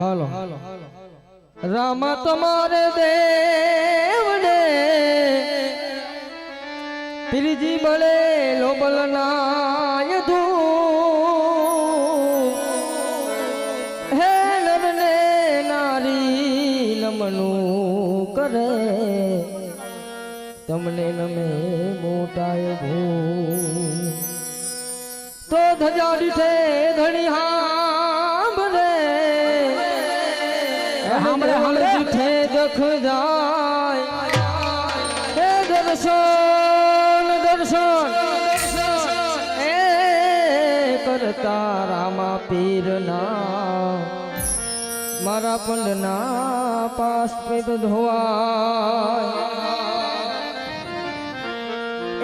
હાલો રામ તમારે દેવને ત્રીજી બળે લોબલનાય હે નરને નારી નમનું કરે તમને નમે મોટાય ભૂ તો ધજાડી છે ધણી હાંભરે हमरे हमरे जिठे देख जाए हे दर्शन दर्शन ए करता रामा पीर ना मारा पंडना पास पे धोआ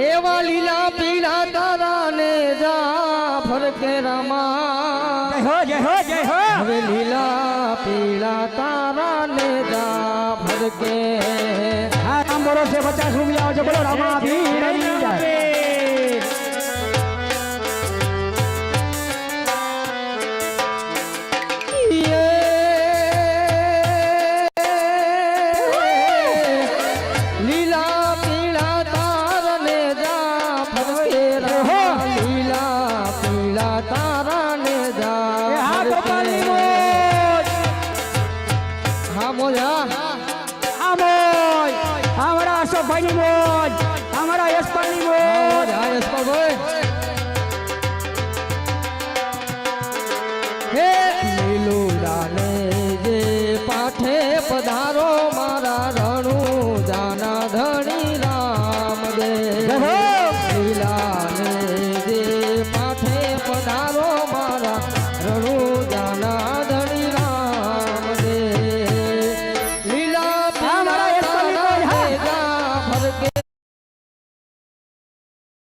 एवा लीला पीला तारा ने जा फरके रामा जय हो जय हो जय हो હવે લીલા પીળા તારા ને જા ફરકે હા રામ બોલો છે 50 રૂપિયા આવજો બોલો રામા ભીડ આવી જાય ભાઈ મોજ